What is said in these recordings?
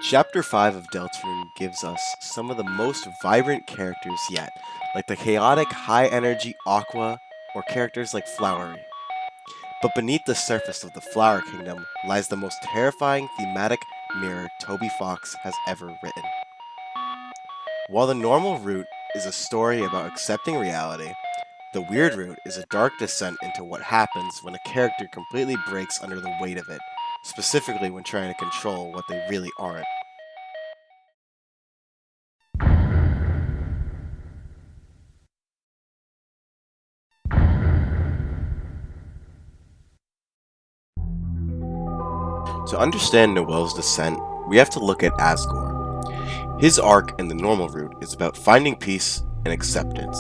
Chapter 5 of Deltarune gives us some of the most vibrant characters yet, like the chaotic, high-energy Aqua, or characters like Flowery. But beneath the surface of the Flower Kingdom lies the most terrifying thematic mirror Toby Fox has ever written. While the normal route is a story about accepting reality, the weird route is a dark descent into what happens when a character completely breaks under the weight of it, specifically when trying to control what they really aren't. To understand Noelle's descent, we have to look at Asgore. His arc in the normal route is about finding peace and acceptance.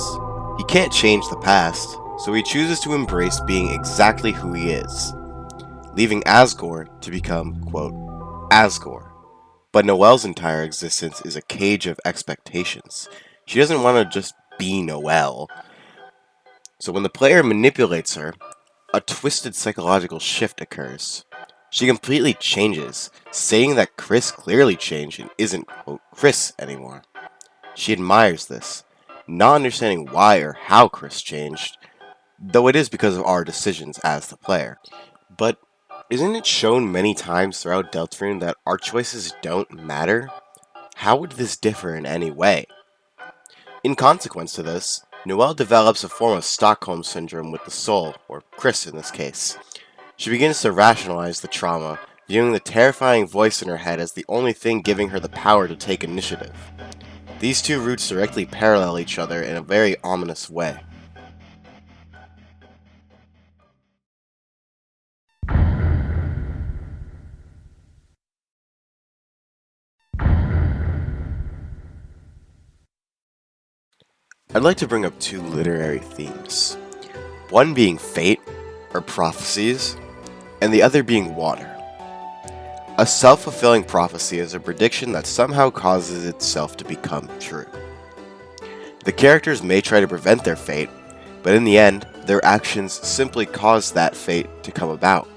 He can't change the past, so he chooses to embrace being exactly who he is, leaving Asgore to become, quote, Asgore. But Noelle's entire existence is a cage of expectations. She doesn't want to just be Noelle. So when the player manipulates her, a twisted psychological shift occurs. She completely changes, saying that Kris clearly changed and isn't, quote, Kris anymore. She admires this, not understanding why or how Kris changed, though it is because of our decisions as the player. But isn't it shown many times throughout Deltarune that our choices don't matter? How would this differ in any way? In consequence to this, Noelle develops a form of Stockholm Syndrome with the soul, or Kris in this case. She begins to rationalize the trauma, viewing the terrifying voice in her head as the only thing giving her the power to take initiative. These two routes directly parallel each other in a very ominous way. I'd like to bring up two literary themes. One being fate, or prophecies, and the other being water. A self-fulfilling prophecy is a prediction that somehow causes itself to become true. The characters may try to prevent their fate, but in the end, their actions simply cause that fate to come about.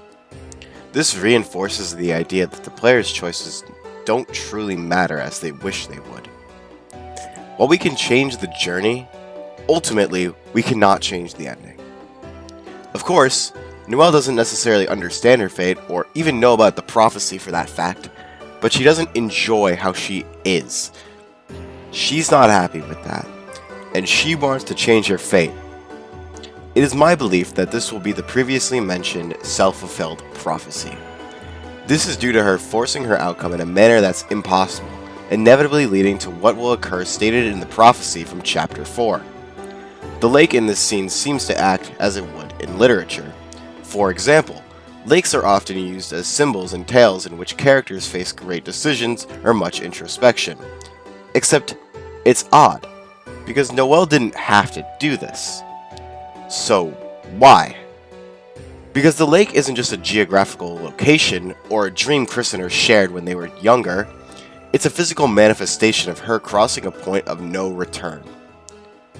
This reinforces the idea that the player's choices don't truly matter as they wish they would. While we can change the journey, ultimately, we cannot change the ending. Of course, Noelle doesn't necessarily understand her fate, or even know about the prophecy for that fact, but she doesn't enjoy how she is. She's not happy with that, and she wants to change her fate. It is my belief that this will be the previously mentioned self-fulfilled prophecy. This is due to her forcing her outcome in a manner that's impossible, inevitably leading to what will occur stated in the prophecy from Chapter 4. The lake in this scene seems to act as it would in literature. For example, lakes are often used as symbols in tales in which characters face great decisions or much introspection. Except, it's odd, because Noelle didn't have to do this. So, why? Because the lake isn't just a geographical location or a dream Kris and her shared when they were younger, it's a physical manifestation of her crossing a point of no return.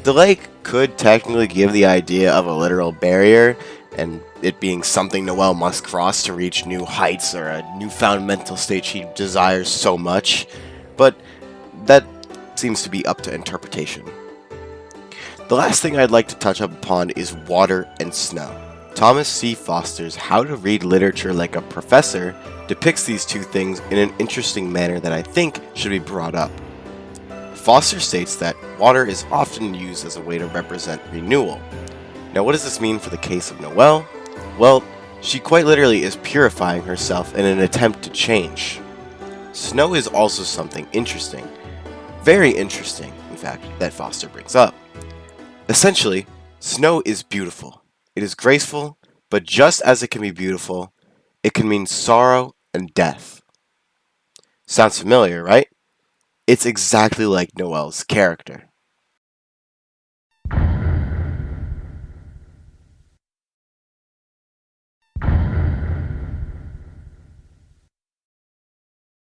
The lake could technically give the idea of a literal barrier, and it being something Noelle must cross to reach new heights or a newfound mental state she desires so much, but that seems to be up to interpretation. The last thing I'd like to touch upon is water and snow. Thomas C. Foster's How to Read Literature Like a Professor depicts these two things in an interesting manner that I think should be brought up. Foster states that water is often used as a way to represent renewal. Now, what does this mean for the case of Noelle? Well, she quite literally is purifying herself in an attempt to change. Snow is also something interesting, very interesting, in fact, that Foster brings up. Essentially, snow is beautiful. It is graceful, but just as it can be beautiful, it can mean sorrow and death. Sounds familiar, right? It's exactly like Noelle's character.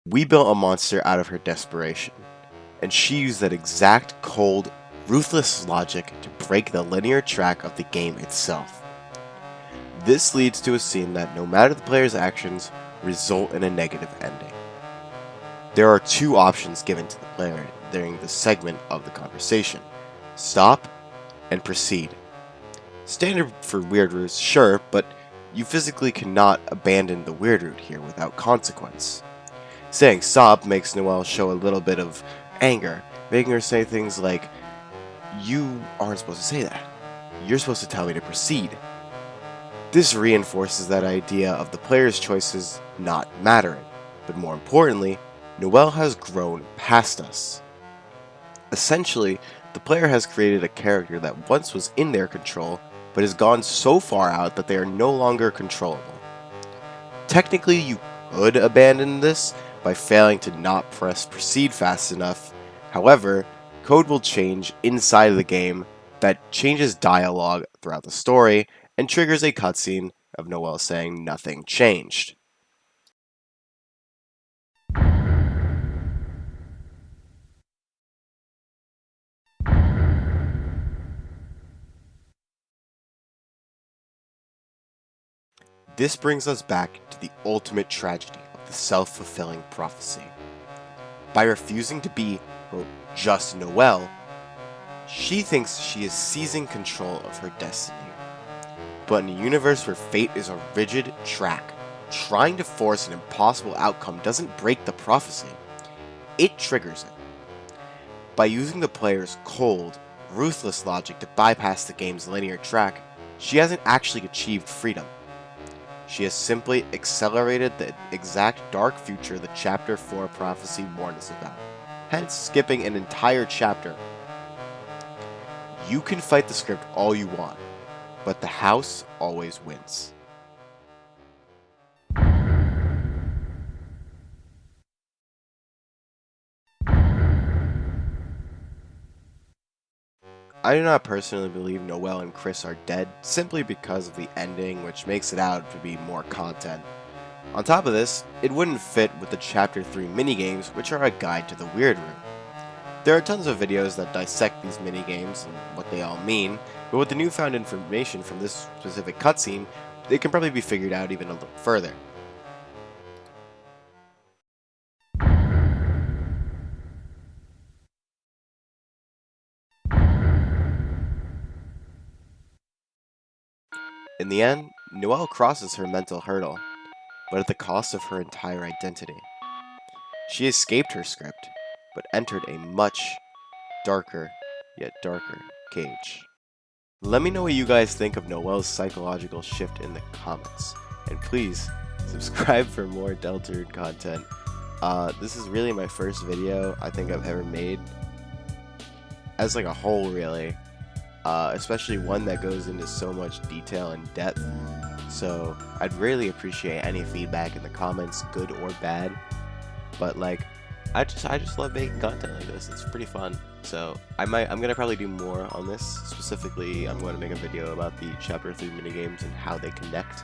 We built a monster out of her desperation, and she used that exact cold, ruthless logic to break the linear track of the game itself. This leads to a scene that, no matter the player's actions, result in a negative ending. There are two options given to the player during this segment of the conversation: stop and proceed. Standard for weird routes, sure, but you physically cannot abandon the weird route here without consequence. Saying stop makes Noelle show a little bit of anger, making her say things like, "You aren't supposed to say that. You're supposed to tell me to proceed." This reinforces that idea of the player's choices not mattering, but more importantly, Noelle has grown past us. Essentially, the player has created a character that once was in their control, but has gone so far out that they are no longer controllable. Technically, you could abandon this by failing to not press proceed fast enough. However, code will change inside of the game that changes dialogue throughout the story and triggers a cutscene of Noelle saying nothing changed. This brings us back to the ultimate tragedy of the self-fulfilling prophecy. By refusing to be, quote, just Noelle, she thinks she is seizing control of her destiny. But in a universe where fate is a rigid track, trying to force an impossible outcome doesn't break the prophecy, it triggers it. By using the player's cold, ruthless logic to bypass the game's linear track, she hasn't actually achieved freedom. She has simply accelerated the exact dark future the Chapter 4 prophecy warned us about, hence skipping an entire chapter. You can fight the script all you want, but the house always wins. I do not personally believe Noelle and Kris are dead, simply because of the ending, which makes it out to be more content. On top of this, it wouldn't fit with the Chapter 3 minigames, which are a guide to the weird room. There are tons of videos that dissect these minigames and what they all mean, but with the newfound information from this specific cutscene, they can probably be figured out even a little further. In the end, Noelle crosses her mental hurdle, but at the cost of her entire identity. She escaped her script, but entered a much darker, yet darker cage. Let me know what you guys think of Noelle's psychological shift in the comments, and please subscribe for more Deltarune content. This is really my first video I think I've ever made, as like a whole really, especially one that goes into so much detail and depth. So I'd really appreciate any feedback in the comments, good or bad. But like, I just love making content like this. It's pretty fun. So I'm gonna probably do more on this. Specifically, I'm going to make a video about the Chapter 3 minigames and how they connect.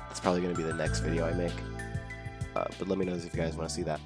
That's probably gonna be the next video I make. But let me know if you guys want to see that.